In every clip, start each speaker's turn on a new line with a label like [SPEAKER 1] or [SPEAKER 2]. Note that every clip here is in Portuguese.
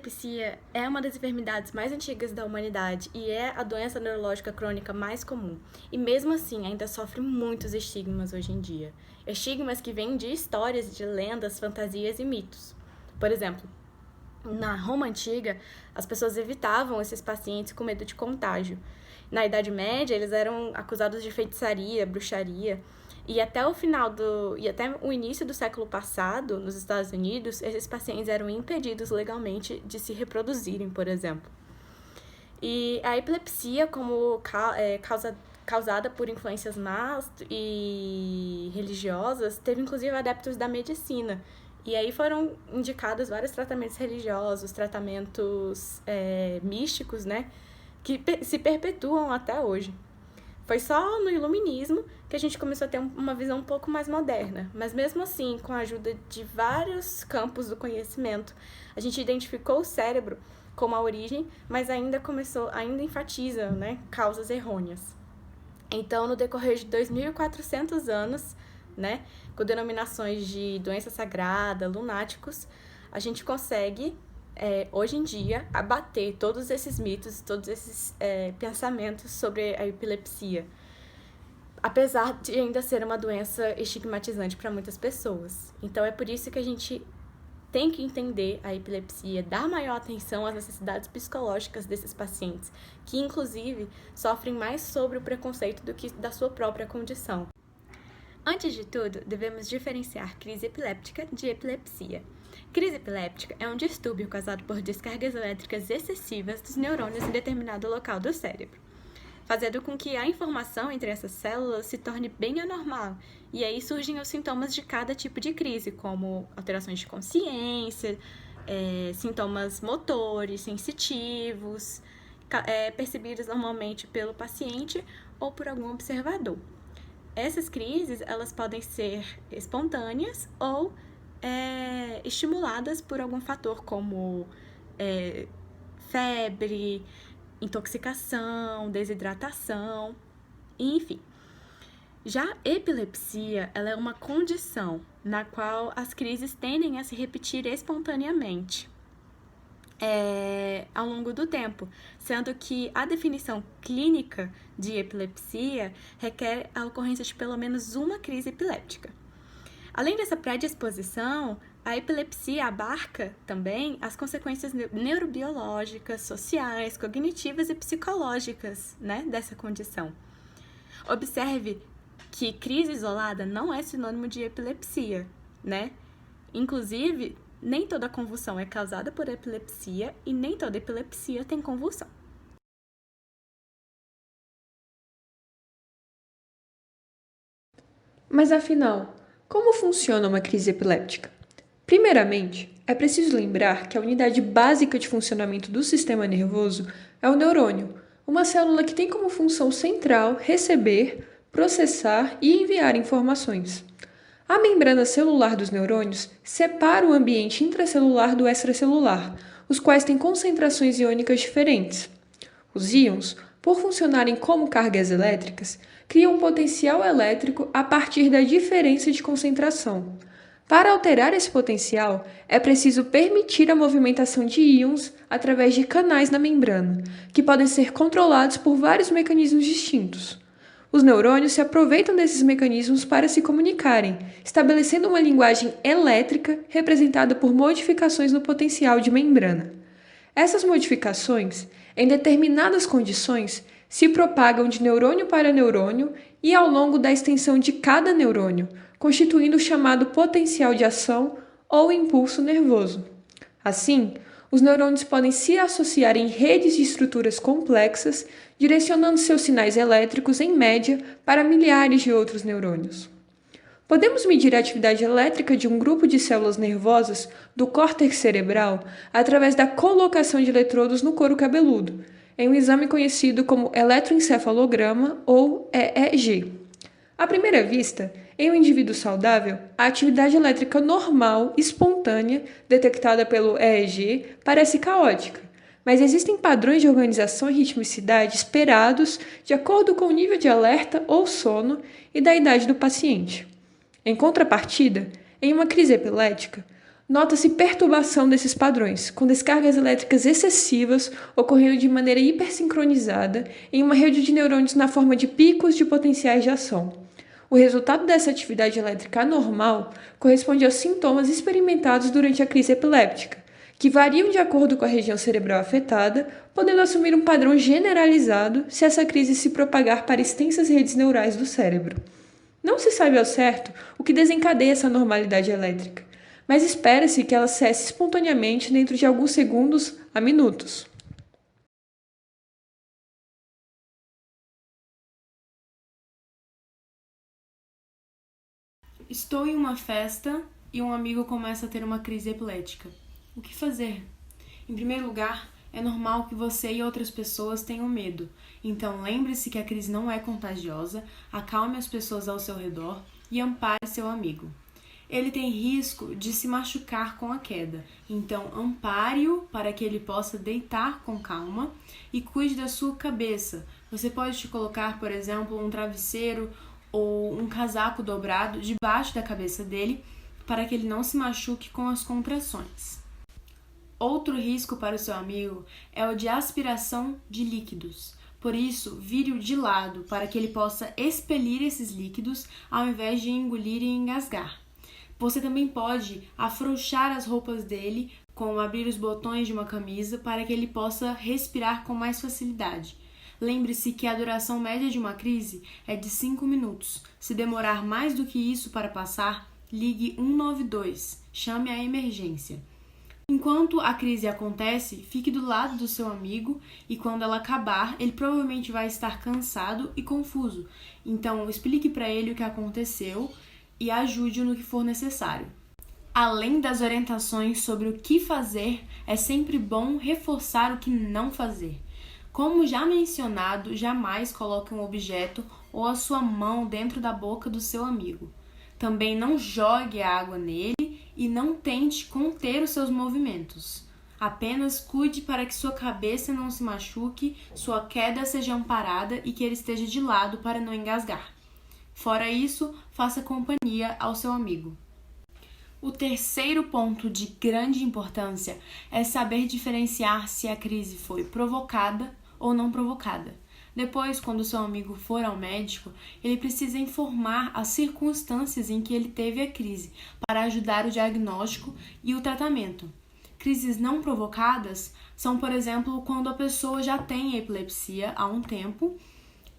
[SPEAKER 1] epilepsia é uma das enfermidades mais antigas da humanidade e é a doença neurológica crônica mais comum. E mesmo assim, ainda sofre muitos estigmas hoje em dia. Estigmas que vêm de histórias, de lendas, fantasias e mitos. Por exemplo, na Roma Antiga, as pessoas evitavam esses pacientes com medo de contágio. Na Idade Média, eles eram acusados de feitiçaria, bruxaria. E até o início do século passado, nos Estados Unidos, esses pacientes eram impedidos legalmente de se reproduzirem, por exemplo. E a epilepsia, como causada por influências más e religiosas, teve inclusive adeptos da medicina. E aí foram indicados vários tratamentos religiosos, tratamentos místicos, né, que se perpetuam até hoje. Foi só no iluminismo que a gente começou a ter uma visão um pouco mais moderna, mas mesmo assim, com a ajuda de vários campos do conhecimento, a gente identificou o cérebro como a origem, mas ainda enfatiza, né, causas errôneas. Então, no decorrer de 2.400 anos, né, com denominações de doença sagrada, lunáticos, a gente consegue, hoje em dia, abater todos esses mitos, todos esses pensamentos sobre a epilepsia, apesar de ainda ser uma doença estigmatizante para muitas pessoas. Então, é por isso que a gente tem que entender a epilepsia, dar maior atenção às necessidades psicológicas desses pacientes, que, inclusive, sofrem mais sobre o preconceito do que da sua própria condição. Antes de tudo, devemos diferenciar crise epiléptica de epilepsia. Crise epiléptica é um distúrbio causado por descargas elétricas excessivas dos neurônios em determinado local do cérebro, fazendo com que a informação entre essas células se torne bem anormal, e aí surgem os sintomas de cada tipo de crise, como alterações de consciência, sintomas motores, sensitivos, percebidos normalmente pelo paciente ou por algum observador. Essas crises, elas podem ser espontâneas ou estimuladas por algum fator como febre, intoxicação, desidratação, enfim. Já a epilepsia, ela é uma condição na qual as crises tendem a se repetir espontaneamente ao longo do tempo, sendo que a definição clínica de epilepsia requer a ocorrência de pelo menos uma crise epiléptica. Além dessa predisposição, a epilepsia abarca também as consequências neurobiológicas, sociais, cognitivas e psicológicas, né, dessa condição. Observe que crise isolada não é sinônimo de epilepsia, né? Inclusive, nem toda convulsão é causada por epilepsia e nem toda epilepsia tem convulsão.
[SPEAKER 2] Mas afinal, como funciona uma crise epiléptica? Primeiramente, é preciso lembrar que a unidade básica de funcionamento do sistema nervoso é o neurônio, uma célula que tem como função central receber, processar e enviar informações. A membrana celular dos neurônios separa o ambiente intracelular do extracelular, os quais têm concentrações iônicas diferentes. Os íons, por funcionarem como cargas elétricas, criam um potencial elétrico a partir da diferença de concentração. Para alterar esse potencial, é preciso permitir a movimentação de íons através de canais na membrana, que podem ser controlados por vários mecanismos distintos. Os neurônios se aproveitam desses mecanismos para se comunicarem, estabelecendo uma linguagem elétrica representada por modificações no potencial de membrana. Essas modificações, em determinadas condições, se propagam de neurônio para neurônio e ao longo da extensão de cada neurônio, constituindo o chamado potencial de ação ou impulso nervoso. Assim, os neurônios podem se associar em redes de estruturas complexas, direcionando seus sinais elétricos, em média, para milhares de outros neurônios. Podemos medir a atividade elétrica de um grupo de células nervosas do córtex cerebral através da colocação de eletrodos no couro cabeludo, em um exame conhecido como eletroencefalograma ou EEG. À primeira vista, em um indivíduo saudável, a atividade elétrica normal, espontânea, detectada pelo EEG, parece caótica, mas existem padrões de organização e ritmicidade esperados de acordo com o nível de alerta ou sono e da idade do paciente. Em contrapartida, em uma crise epilética, Nota-se perturbação desses padrões, com descargas elétricas excessivas ocorrendo de maneira hipersincronizada em uma rede de neurônios na forma de picos de potenciais de ação. O resultado dessa atividade elétrica anormal corresponde aos sintomas experimentados durante a crise epiléptica, que variam de acordo com a região cerebral afetada, podendo assumir um padrão generalizado se essa crise se propagar para extensas redes neurais do cérebro. Não se sabe ao certo o que desencadeia essa anormalidade elétrica, mas espera-se que ela cesse espontaneamente dentro de alguns segundos a minutos.
[SPEAKER 1] Estou em uma festa e um amigo começa a ter uma crise epilética. O que fazer? Em primeiro lugar, é normal que você e outras pessoas tenham medo. Então lembre-se que a crise não é contagiosa, acalme as pessoas ao seu redor e ampare seu amigo. Ele tem risco de se machucar com a queda, então ampare-o para que ele possa deitar com calma e cuide da sua cabeça. Você pode te colocar, por exemplo, um travesseiro ou um casaco dobrado debaixo da cabeça dele para que ele não se machuque com as contrações. Outro risco para o seu amigo é o de aspiração de líquidos. Por isso, vire-o de lado para que ele possa expelir esses líquidos ao invés de engolir e engasgar. Você também pode afrouxar as roupas dele, como abrir os botões de uma camisa para que ele possa respirar com mais facilidade. Lembre-se que a duração média de uma crise é de 5 minutos. Se demorar mais do que isso para passar, ligue 192, chame a emergência. Enquanto a crise acontece, fique do lado do seu amigo e quando ela acabar, ele provavelmente vai estar cansado e confuso. Então, explique para ele o que aconteceu e ajude-o no que for necessário. Além das orientações sobre o que fazer, é sempre bom reforçar o que não fazer. Como já mencionado, jamais coloque um objeto ou a sua mão dentro da boca do seu amigo. Também não jogue água nele e não tente conter os seus movimentos. Apenas cuide para que sua cabeça não se machuque, sua queda seja amparada e que ele esteja de lado para não engasgar. Fora isso, faça companhia ao seu amigo. O terceiro ponto de grande importância é saber diferenciar se a crise foi provocada ou não provocada. Depois, quando seu amigo for ao médico, ele precisa informar as circunstâncias em que ele teve a crise para ajudar o diagnóstico e o tratamento. Crises não provocadas são, por exemplo, quando a pessoa já tem epilepsia há um tempo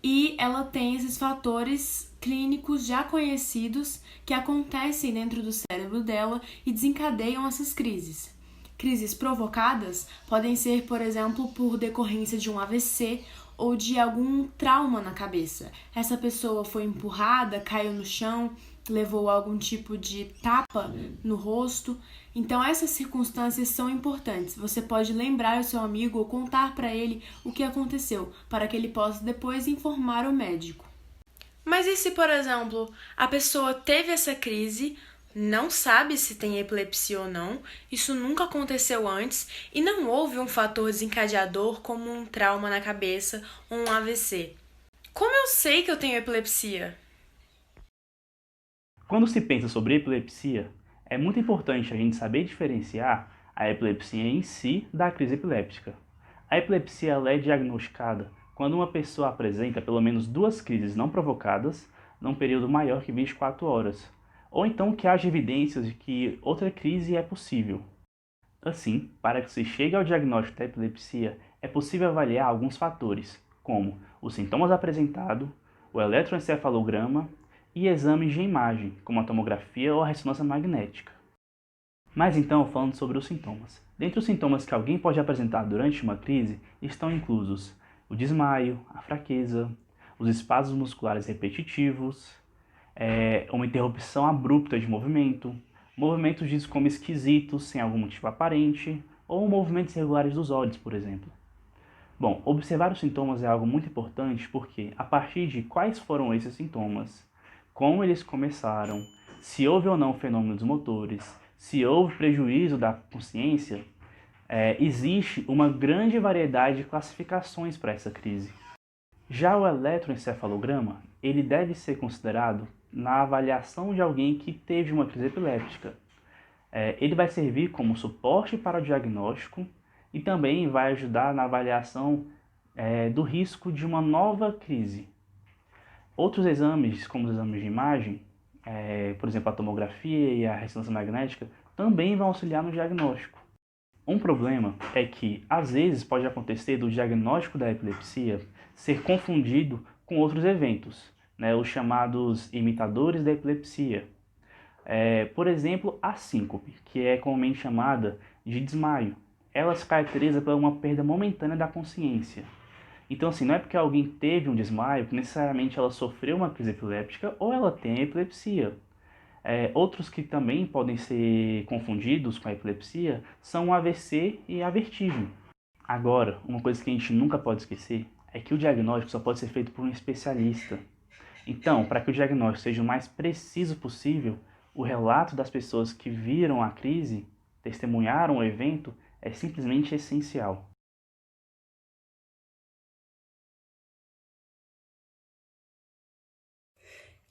[SPEAKER 1] e ela tem esses fatores clínicos já conhecidos que acontecem dentro do cérebro dela e desencadeiam essas crises. Crises provocadas podem ser, por exemplo, por decorrência de um AVC ou de algum trauma na cabeça. Essa pessoa foi empurrada, caiu no chão, levou algum tipo de tapa no rosto. Então essas circunstâncias são importantes. Você pode lembrar o seu amigo ou contar para ele o que aconteceu, para que ele possa depois informar o médico. Mas e se, por exemplo, a pessoa teve essa crise, não sabe se tem epilepsia ou não, isso nunca aconteceu antes e não houve um fator desencadeador como um trauma na cabeça ou um AVC? Como eu sei que eu tenho epilepsia?
[SPEAKER 3] Quando se pensa sobre epilepsia, é muito importante a gente saber diferenciar a epilepsia em si da crise epiléptica. A epilepsia ela é diagnosticada quando uma pessoa apresenta pelo menos 2 crises não provocadas num período maior que 24 horas, ou então que haja evidências de que outra crise é possível. Assim, para que se chegue ao diagnóstico da epilepsia, é possível avaliar alguns fatores, como os sintomas apresentados, o eletroencefalograma e exames de imagem, como a tomografia ou a ressonância magnética. Mas então, falando sobre os sintomas. Dentre os sintomas que alguém pode apresentar durante uma crise, estão inclusos o desmaio, a fraqueza, os espasmos musculares repetitivos, uma interrupção abrupta de movimento, movimentos ditos como esquisitos, sem algum motivo aparente, ou movimentos irregulares dos olhos, por exemplo. Bom, observar os sintomas é algo muito importante porque, a partir de quais foram esses sintomas, como eles começaram, se houve ou não fenômenos motores, se houve prejuízo da consciência, existe uma grande variedade de classificações para essa crise. Já o eletroencefalograma, ele deve ser considerado na avaliação de alguém que teve uma crise epiléptica. Ele vai servir como suporte para o diagnóstico e também vai ajudar na avaliação do risco de uma nova crise. Outros exames, como os exames de imagem, por exemplo, a tomografia e a ressonância magnética, também vão auxiliar no diagnóstico. Um problema é que, às vezes, pode acontecer do diagnóstico da epilepsia ser confundido com outros eventos, os chamados imitadores da epilepsia. Por exemplo, a síncope, que é comumente chamada de desmaio. Ela se caracteriza por uma perda momentânea da consciência. Então, assim, não é porque alguém teve um desmaio que necessariamente ela sofreu uma crise epiléptica ou ela tem epilepsia. Outros que também podem ser confundidos com a epilepsia são o AVC e a vertigem. Agora, uma coisa que a gente nunca pode esquecer é que o diagnóstico só pode ser feito por um especialista. Então, para que o diagnóstico seja o mais preciso possível, o relato das pessoas que viram a crise, testemunharam o evento, é simplesmente essencial.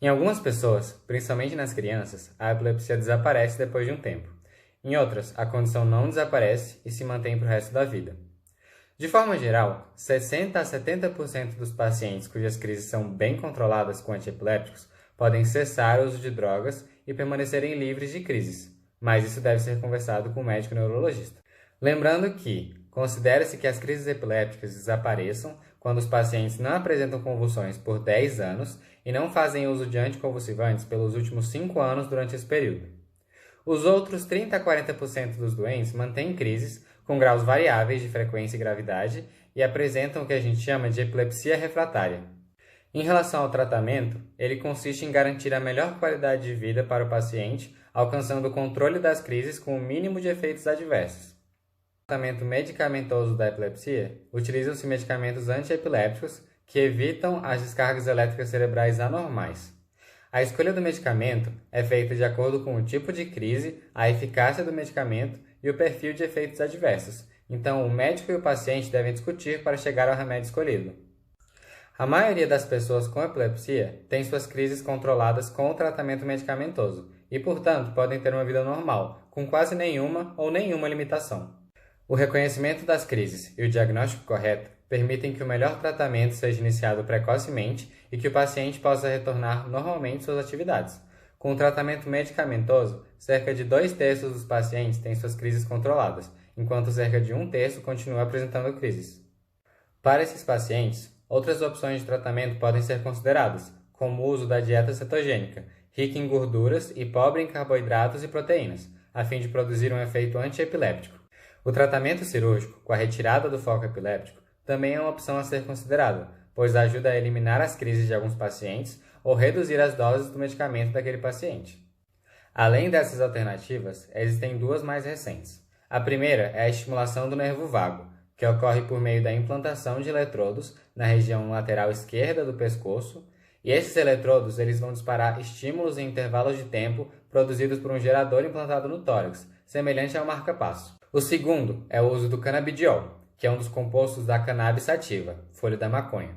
[SPEAKER 4] Em algumas pessoas, principalmente nas crianças, a epilepsia desaparece depois de um tempo. Em outras, a condição não desaparece e se mantém para o resto da vida. De forma geral, 60 a 70% dos pacientes cujas crises são bem controladas com antiepilépticos podem cessar o uso de drogas e permanecerem livres de crises, mas isso deve ser conversado com o médico neurologista. Lembrando que considera-se que as crises epilépticas desapareçam quando os pacientes não apresentam convulsões por 10 anos e não fazem uso de anticonvulsivantes pelos últimos 5 anos durante esse período. Os outros 30 a 40% dos doentes mantêm crises com graus variáveis de frequência e gravidade e apresentam o que a gente chama de epilepsia refratária. Em relação ao tratamento, ele consiste em garantir a melhor qualidade de vida para o paciente, alcançando o controle das crises com o mínimo de efeitos adversos. No tratamento medicamentoso da epilepsia, utilizam-se medicamentos antiepilépticos que evitam as descargas elétricas cerebrais anormais. A escolha do medicamento é feita de acordo com o tipo de crise, a eficácia do medicamento e o perfil de efeitos adversos. Então, o médico e o paciente devem discutir para chegar ao remédio escolhido. A maioria das pessoas com epilepsia tem suas crises controladas com o tratamento medicamentoso e, portanto, podem ter uma vida normal, com quase nenhuma ou nenhuma limitação. O reconhecimento das crises e o diagnóstico correto permitem que o melhor tratamento seja iniciado precocemente e que o paciente possa retornar normalmente suas atividades. Com o tratamento medicamentoso, cerca de 2/3 dos pacientes têm suas crises controladas, enquanto cerca de 1/3 continuam apresentando crises. Para esses pacientes, outras opções de tratamento podem ser consideradas, como o uso da dieta cetogênica, rica em gorduras e pobre em carboidratos e proteínas, a fim de produzir um efeito antiepiléptico. O tratamento cirúrgico, com a retirada do foco epiléptico, também é uma opção a ser considerada, pois ajuda a eliminar as crises de alguns pacientes ou reduzir as doses do medicamento daquele paciente. Além dessas alternativas, existem duas mais recentes. A primeira é a estimulação do nervo vago, que ocorre por meio da implantação de eletrodos na região lateral esquerda do pescoço, e esses eletrodos eles vão disparar estímulos em intervalos de tempo produzidos por um gerador implantado no tórax, semelhante ao marca-passo. O segundo é o uso do canabidiol, que é um dos compostos da cannabis sativa, folha da maconha.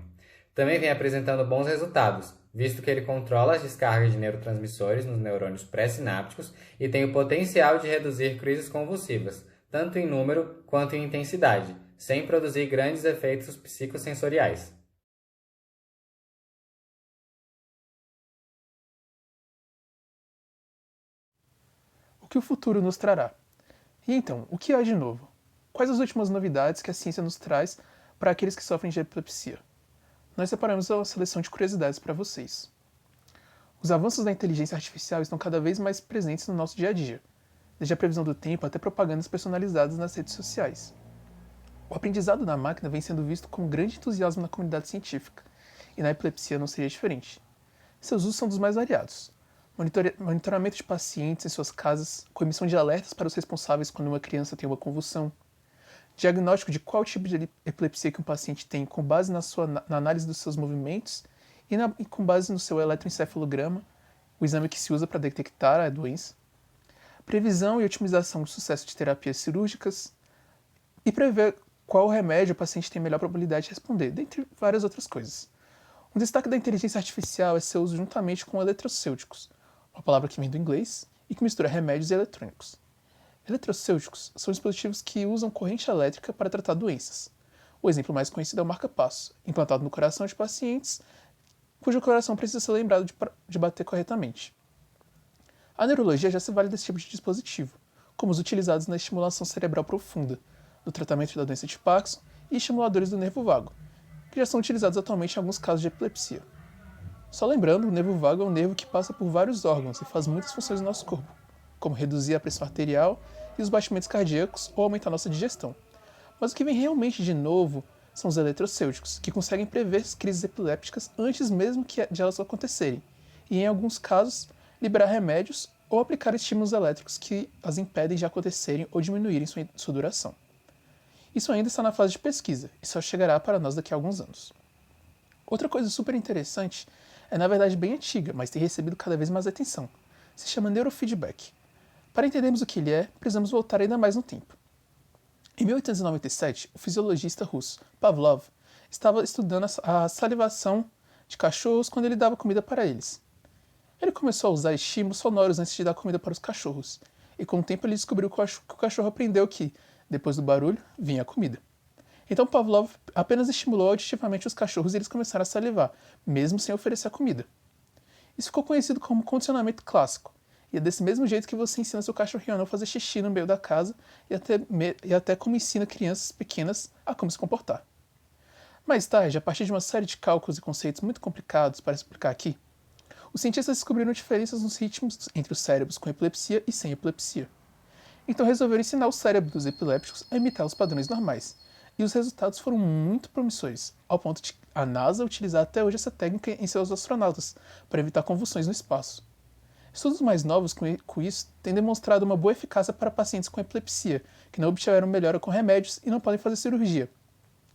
[SPEAKER 4] Também vem apresentando bons resultados, visto que ele controla as descargas de neurotransmissores nos neurônios pré-sinápticos e tem o potencial de reduzir crises convulsivas, tanto em número quanto em intensidade, sem produzir grandes efeitos psicossensoriais.
[SPEAKER 5] O que o futuro nos trará? E então, o que há de novo? Quais as últimas novidades que a ciência nos traz para aqueles que sofrem de epilepsia? Nós separamos uma seleção de curiosidades para vocês. Os avanços da inteligência artificial estão cada vez mais presentes no nosso dia a dia, desde a previsão do tempo até propagandas personalizadas nas redes sociais. O aprendizado da máquina vem sendo visto com grande entusiasmo na comunidade científica, e na epilepsia não seria diferente. Seus usos são dos mais variados. Monitoramento de pacientes em suas casas, com emissão de alertas para os responsáveis quando uma criança tem uma convulsão, diagnóstico de qual tipo de epilepsia que um paciente tem com base na análise dos seus movimentos e com base no seu eletroencefalograma, o exame que se usa para detectar a doença, previsão e otimização do sucesso de terapias cirúrgicas e prever qual remédio o paciente tem melhor probabilidade de responder, dentre várias outras coisas. Um destaque da inteligência artificial é seu uso juntamente com eletrocêuticos, uma palavra que vem do inglês e que mistura remédios e eletrônicos. Eletrocêuticos são dispositivos que usam corrente elétrica para tratar doenças. O exemplo mais conhecido é o marca-passo, implantado no coração de pacientes cujo coração precisa ser lembrado de bater corretamente. A neurologia já se vale desse tipo de dispositivo, como os utilizados na estimulação cerebral profunda, no tratamento da doença de Parkinson e estimuladores do nervo vago, que já são utilizados atualmente em alguns casos de epilepsia. Só lembrando, o nervo vago é um nervo que passa por vários órgãos e faz muitas funções no nosso corpo, como reduzir a pressão arterial e os batimentos cardíacos ou aumentar nossa digestão. Mas o que vem realmente de novo são os eletrocêuticos, que conseguem prever as crises epilépticas antes mesmo de elas acontecerem, e em alguns casos, liberar remédios ou aplicar estímulos elétricos que as impedem de acontecerem ou diminuírem sua duração. Isso ainda está na fase de pesquisa e só chegará para nós daqui a alguns anos. Outra coisa super interessante é na verdade bem antiga, mas tem recebido cada vez mais atenção. Se chama neurofeedback. Para entendermos o que ele é, precisamos voltar ainda mais no tempo. Em 1897, o fisiologista russo Pavlov estava estudando a salivação de cachorros quando ele dava comida para eles. Ele começou a usar estímulos sonoros antes de dar comida para os cachorros, e com o tempo ele descobriu que o cachorro aprendeu que, depois do barulho, vinha a comida. Então Pavlov apenas estimulou auditivamente os cachorros e eles começaram a salivar, mesmo sem oferecer a comida. Isso ficou conhecido como condicionamento clássico, e é desse mesmo jeito que você ensina seu cachorrinho a não fazer xixi no meio da casa e até como ensina crianças pequenas a como se comportar. Mais tarde, a partir de uma série de cálculos e conceitos muito complicados para explicar aqui, os cientistas descobriram diferenças nos ritmos entre os cérebros com epilepsia e sem epilepsia. Então resolveram ensinar o cérebro dos epilépticos a imitar os padrões normais, e os resultados foram muito promissores, ao ponto de a NASA utilizar até hoje essa técnica em seus astronautas para evitar convulsões no espaço. Estudos mais novos com isso têm demonstrado uma boa eficácia para pacientes com epilepsia, que não obtiveram melhora com remédios e não podem fazer cirurgia.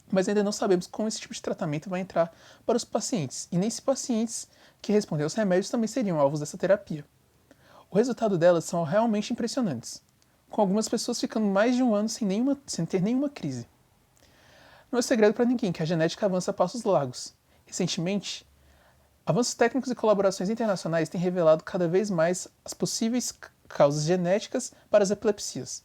[SPEAKER 5] Mas ainda não sabemos como esse tipo de tratamento vai entrar para os pacientes, e nem se pacientes que respondem aos remédios também seriam alvos dessa terapia. O resultado delas são realmente impressionantes, com algumas pessoas ficando mais de um ano sem ter nenhuma crise. Não é segredo para ninguém que a genética avança a passos largos. Recentemente, avanços técnicos e colaborações internacionais têm revelado cada vez mais as possíveis causas genéticas para as epilepsias.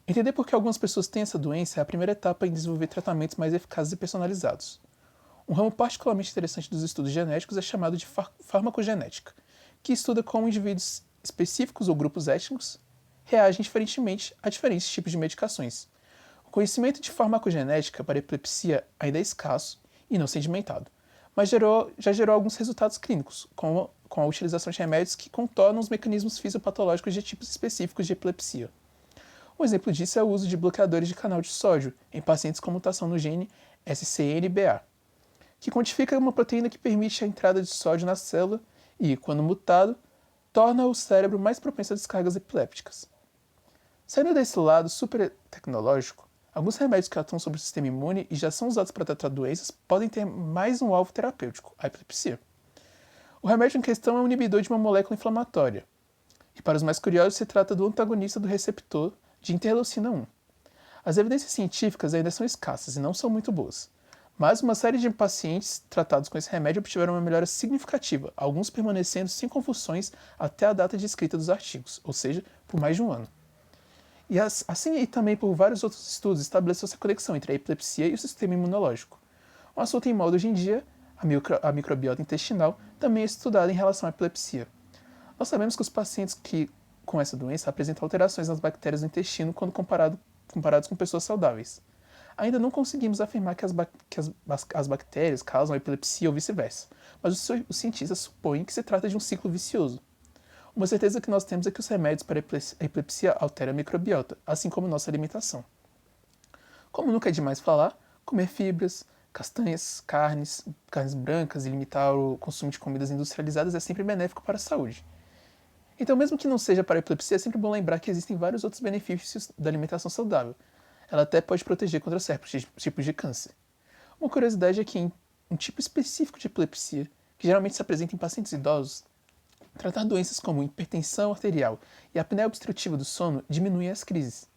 [SPEAKER 5] Entender por que algumas pessoas têm essa doença é a primeira etapa em desenvolver tratamentos mais eficazes e personalizados. Um ramo particularmente interessante dos estudos genéticos é chamado de farmacogenética, que estuda como indivíduos específicos ou grupos étnicos reagem diferentemente a diferentes tipos de medicações. O conhecimento de farmacogenética para epilepsia ainda é escasso e não sedimentado, mas já gerou alguns resultados clínicos, com a utilização de remédios que contornam os mecanismos fisiopatológicos de tipos específicos de epilepsia. Um exemplo disso é o uso de bloqueadores de canal de sódio em pacientes com mutação no gene SCNBA, que quantifica uma proteína que permite a entrada de sódio na célula e, quando mutado, torna o cérebro mais propenso a descargas epilépticas. Saindo desse lado super tecnológico, alguns remédios que atuam sobre o sistema imune e já são usados para tratar doenças podem ter mais um alvo terapêutico, a epilepsia. O remédio em questão é um inibidor de uma molécula inflamatória, e para os mais curiosos se trata do antagonista do receptor de interleucina 1. As evidências científicas ainda são escassas e não são muito boas, mas uma série de pacientes tratados com esse remédio obtiveram uma melhora significativa, alguns permanecendo sem convulsões até a data de escrita dos artigos, ou seja, por mais de um ano. E assim e também por vários outros estudos estabeleceu essa conexão entre a epilepsia e o sistema imunológico. Um assunto em moda hoje em dia, a microbiota intestinal, também é estudada em relação à epilepsia. Nós sabemos que os pacientes com essa doença apresentam alterações nas bactérias do intestino quando comparados com pessoas saudáveis. Ainda não conseguimos afirmar que as bactérias causam epilepsia ou vice-versa, mas os cientistas supõem que se trata de um ciclo vicioso. Uma certeza que nós temos é que os remédios para a epilepsia alteram a microbiota, assim como nossa alimentação. Como nunca é demais falar, comer fibras, castanhas, carnes brancas e limitar o consumo de comidas industrializadas é sempre benéfico para a saúde. Então, mesmo que não seja para a epilepsia, é sempre bom lembrar que existem vários outros benefícios da alimentação saudável. Ela até pode proteger contra certos tipos de câncer. Uma curiosidade é que um tipo específico de epilepsia, que geralmente se apresenta em pacientes idosos, tratar doenças como hipertensão arterial e apneia obstrutiva do sono diminuem as crises.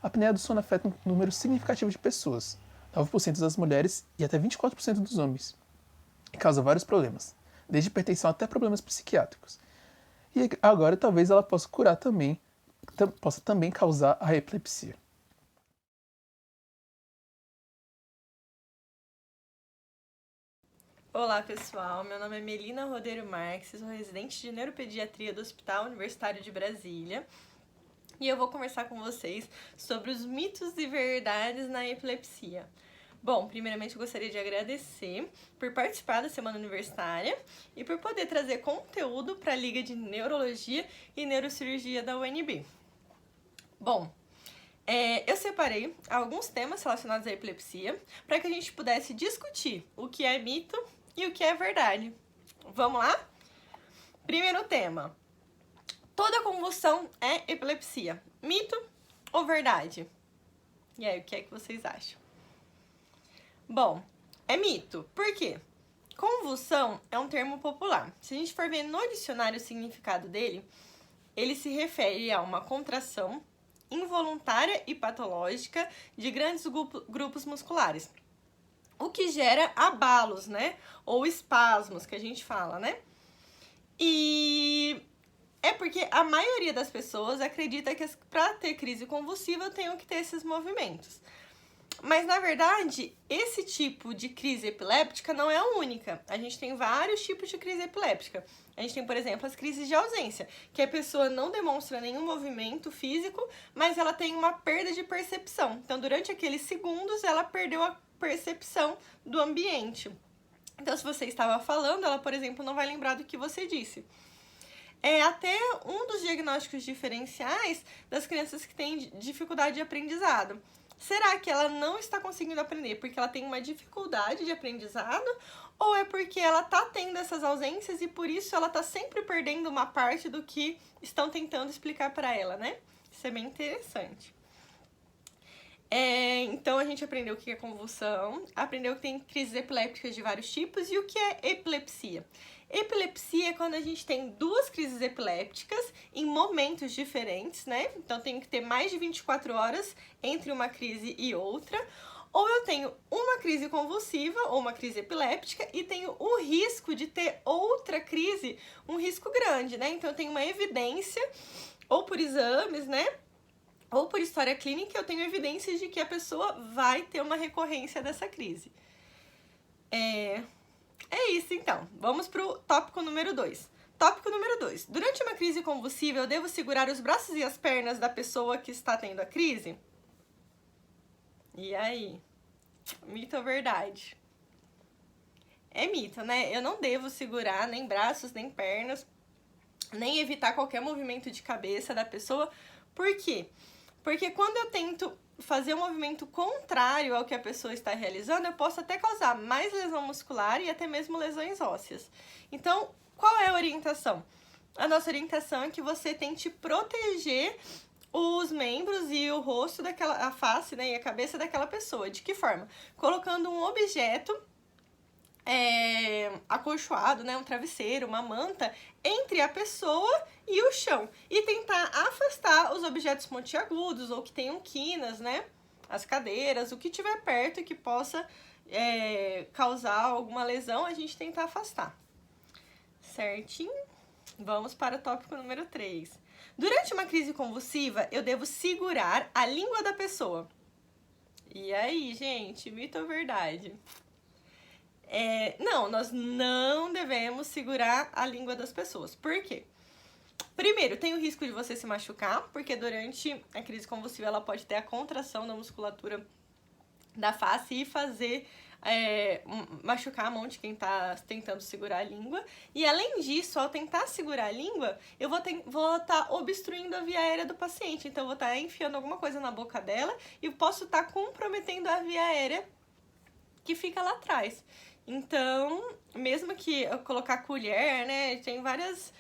[SPEAKER 5] A apneia do sono afeta um número significativo de pessoas, 9% das mulheres e até 24% dos homens, e causa vários problemas, desde hipertensão até problemas psiquiátricos. E agora talvez ela possa curar também possa também causar a epilepsia.
[SPEAKER 6] Olá pessoal, meu nome é Melina Rodeiro Marques, sou residente de neuropediatria do Hospital Universitário de Brasília e eu vou conversar com vocês sobre os mitos e verdades na epilepsia. Bom, primeiramente eu gostaria de agradecer por participar da Semana Universitária e por poder trazer conteúdo para a Liga de Neurologia e Neurocirurgia da UNB. Bom, eu separei alguns temas relacionados à epilepsia para que a gente pudesse discutir o que é mito e o que é verdade. Vamos lá? Primeiro tema. Toda convulsão é epilepsia. Mito ou verdade? E aí, o que é que vocês acham? Bom, é mito. Por quê? Convulsão é um termo popular. Se a gente for ver no dicionário o significado dele, ele se refere a uma contração involuntária e patológica de grandes grupos musculares. O que gera abalos, né? Ou espasmos, que a gente fala, né? E é porque a maioria das pessoas acredita que para ter crise convulsiva eu tenho que ter esses movimentos. Mas, na verdade, esse tipo de crise epiléptica não é a única. A gente tem vários tipos de crise epiléptica. A gente tem, por exemplo, as crises de ausência, que a pessoa não demonstra nenhum movimento físico, mas ela tem uma perda de percepção. Então, durante aqueles segundos, ela perdeu a percepção do ambiente. Então, se você estava falando, ela, por exemplo, não vai lembrar do que você disse. É até um dos diagnósticos diferenciais das crianças que têm dificuldade de aprendizado. Será que ela não está conseguindo aprender porque ela tem uma dificuldade de aprendizado? Ou é porque ela está tendo essas ausências e por isso ela está sempre perdendo uma parte do que estão tentando explicar para ela, né? Isso é bem interessante. Então, a gente aprendeu o que é convulsão, aprendeu que tem crises epilépticas de vários tipos e o que é epilepsia. Epilepsia é quando a gente tem duas crises epilépticas em momentos diferentes, né? Então, tem que ter mais de 24 horas entre uma crise e outra. Ou eu tenho uma crise convulsiva ou uma crise epiléptica e tenho o risco de ter outra crise, um risco grande, né? Então, eu tenho uma evidência, ou por exames, né? Ou por história clínica, eu tenho evidências de que a pessoa vai ter uma recorrência dessa crise. É isso, então. Vamos pro tópico número 2. Tópico número 2. Durante uma crise convulsiva, eu devo segurar os braços e as pernas da pessoa que está tendo a crise? E aí? Mito ou verdade? É mito, né? Eu não devo segurar nem braços, nem pernas, nem evitar qualquer movimento de cabeça da pessoa. Por quê? Porque quando eu tento fazer um movimento contrário ao que a pessoa está realizando, eu posso até causar mais lesão muscular e até mesmo lesões ósseas. Então, qual é a orientação? A nossa orientação é que você tente proteger os membros e o rosto a face, né, e a cabeça daquela pessoa. De que forma? Colocando um objeto acolchoado, né, um travesseiro, uma manta, entre a pessoa e o chão. E tentar afastar os objetos pontiagudos ou que tenham quinas, né, as cadeiras, o que tiver perto e que possa causar alguma lesão, a gente tenta afastar. Certinho? Vamos para o tópico número 3. Durante uma crise convulsiva, eu devo segurar a língua da pessoa. E aí, gente, mito ou verdade? Não, nós não devemos segurar a língua das pessoas. Por quê? Primeiro, tem o risco de você se machucar, porque durante a crise convulsiva ela pode ter a contração da musculatura da face e fazer machucar a mão de quem está tentando segurar a língua. E além disso, ao tentar segurar a língua, eu vou estar obstruindo a via aérea do paciente. Então, eu vou estar enfiando alguma coisa na boca dela e posso estar comprometendo a via aérea que fica lá atrás. Então, mesmo que eu colocar colher, né, tem várias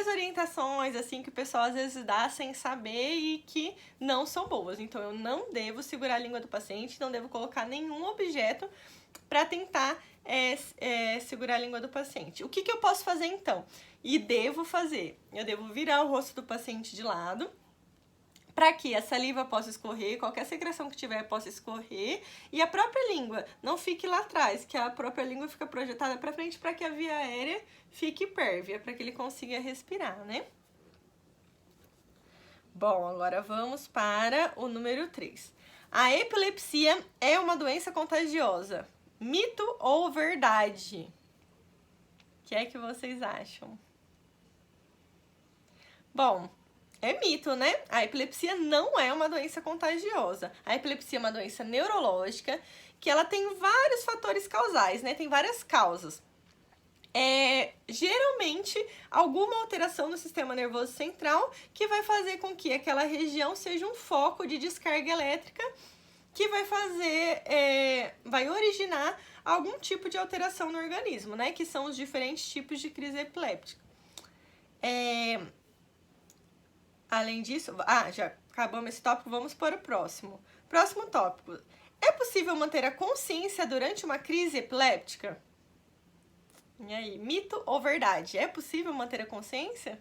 [SPEAKER 6] orientações, assim, que o pessoal às vezes dá sem saber e que não são boas. Então, eu não devo segurar a língua do paciente, não devo colocar nenhum objeto para tentar segurar a língua do paciente. O que eu posso fazer, então? E devo fazer? Eu devo virar o rosto do paciente de lado, para que a saliva possa escorrer, qualquer secreção que tiver possa escorrer e a própria língua não fique lá atrás, que a própria língua fica projetada para frente para que a via aérea fique pérvia, para que ele consiga respirar, né? Bom, agora vamos para o número 3. A epilepsia é uma doença contagiosa. Mito ou verdade? O que é que vocês acham? Bom, é mito, né? A epilepsia não é uma doença contagiosa. A epilepsia é uma doença neurológica que ela tem vários fatores causais, né? Tem várias causas. Geralmente, alguma alteração no sistema nervoso central que vai fazer com que aquela região seja um foco de descarga elétrica que vai originar algum tipo de alteração no organismo, né? Que são os diferentes tipos de crise epiléptica. Além disso, já acabamos esse tópico, vamos para o próximo. Próximo tópico. É possível manter a consciência durante uma crise epiléptica? E aí, mito ou verdade? É possível manter a consciência?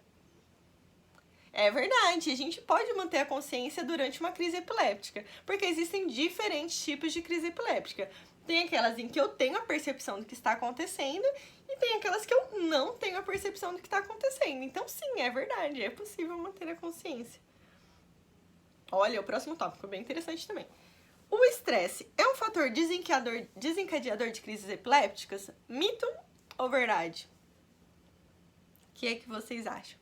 [SPEAKER 6] É verdade, a gente pode manter a consciência durante uma crise epiléptica, porque existem diferentes tipos de crise epiléptica. Tem aquelas em que eu tenho a percepção do que está acontecendo e tem aquelas que eu não tenho a percepção do que está acontecendo. Então, sim, é verdade, é possível manter a consciência. Olha, o próximo tópico é bem interessante também. O estresse é um fator desencadeador de crises epilépticas? Mito ou verdade? O que é que vocês acham?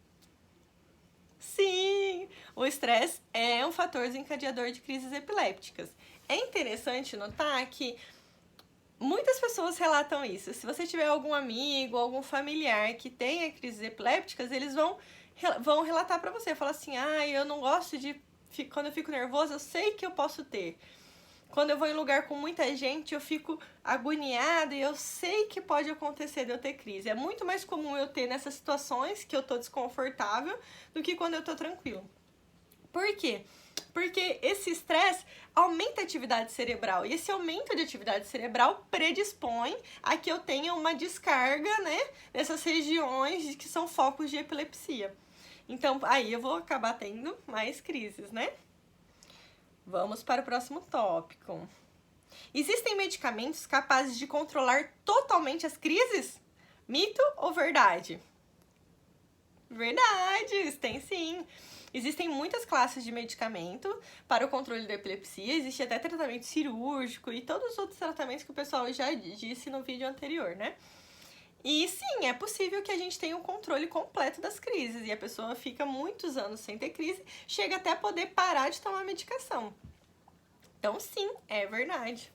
[SPEAKER 6] Sim, o estresse é um fator desencadeador de crises epilépticas. É interessante notar que muitas pessoas relatam isso. Se você tiver algum amigo, algum familiar que tenha crises epilépticas, eles vão relatar pra você. Falar assim, eu não gosto de... Quando eu fico nervosa, eu sei que eu posso ter. Quando eu vou em lugar com muita gente, eu fico agoniada e eu sei que pode acontecer de eu ter crise. É muito mais comum eu ter nessas situações que eu tô desconfortável do que quando eu tô tranquilo. Por quê? Porque esse estresse aumenta a atividade cerebral e esse aumento de atividade cerebral predispõe a que eu tenha uma descarga, né, nessas regiões que são focos de epilepsia. Então, aí eu vou acabar tendo mais crises, né? Vamos para o próximo tópico. Existem medicamentos capazes de controlar totalmente as crises? Mito ou verdade? Verdade, tem sim. Existem muitas classes de medicamento para o controle da epilepsia, existe até tratamento cirúrgico e todos os outros tratamentos que o pessoal já disse no vídeo anterior, né? E sim, é possível que a gente tenha um controle completo das crises e a pessoa fica muitos anos sem ter crise, chega até a poder parar de tomar medicação. Então sim, é verdade.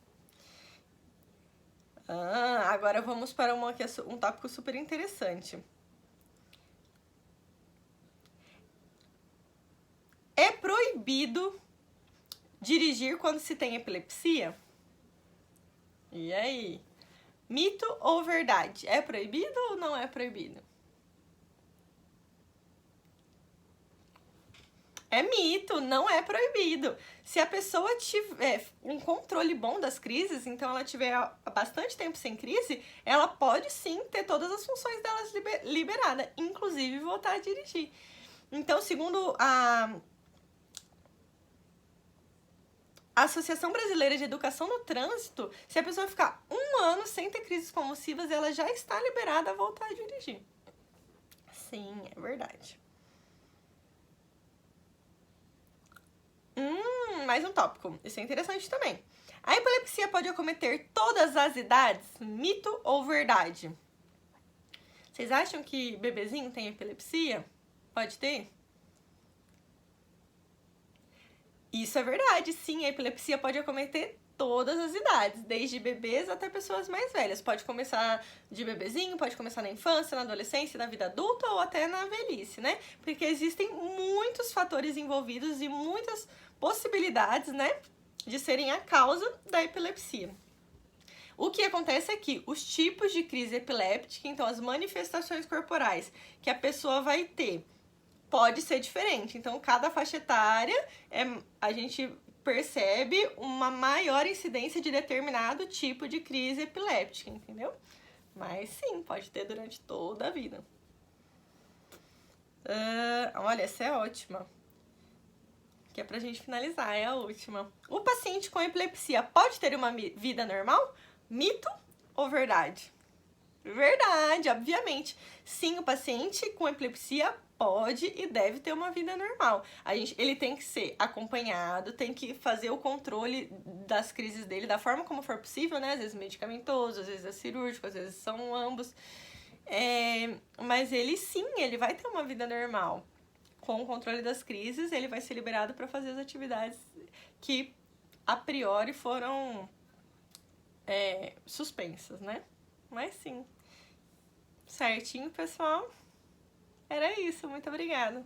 [SPEAKER 6] Agora vamos para um tópico super interessante. É proibido dirigir quando se tem epilepsia? E aí? Mito ou verdade? É proibido ou não é proibido? É mito, não é proibido. Se a pessoa tiver um controle bom das crises, então ela tiver bastante tempo sem crise, ela pode sim ter todas as funções delas liberadas, inclusive voltar a dirigir. Então, segundo a Associação Brasileira de Educação no Trânsito, se a pessoa ficar 1 ano sem ter crises convulsivas, ela já está liberada a voltar a dirigir. Sim, é verdade. Mais um tópico. Isso é interessante também. A epilepsia pode acometer todas as idades? Mito ou verdade? Vocês acham que bebezinho tem epilepsia? Pode ter? Isso é verdade, sim. A epilepsia pode acometer todas as idades, desde bebês até pessoas mais velhas. Pode começar de bebezinho, pode começar na infância, na adolescência, na vida adulta ou até na velhice, né? Porque existem muitos fatores envolvidos e muitas possibilidades, né, de serem a causa da epilepsia. O que acontece é que os tipos de crise epiléptica, então as manifestações corporais que a pessoa vai ter, pode ser diferente. Então, cada faixa etária, a gente percebe uma maior incidência de determinado tipo de crise epiléptica, entendeu? Mas sim, pode ter durante toda a vida. Olha, essa é ótima. Que é pra gente finalizar, é a última. O paciente com epilepsia pode ter uma vida normal? Mito ou verdade? Verdade, obviamente. Sim, o paciente com epilepsia pode e deve ter uma vida normal. Ele tem que ser acompanhado, tem que fazer o controle das crises dele da forma como for possível, né? Às vezes medicamentoso, às vezes é cirúrgico, às vezes são ambos. Mas ele vai ter uma vida normal. Com o controle das crises, ele vai ser liberado para fazer as atividades que a priori foram suspensas, né? Mas sim. Certinho, pessoal? Era isso. Muito obrigada.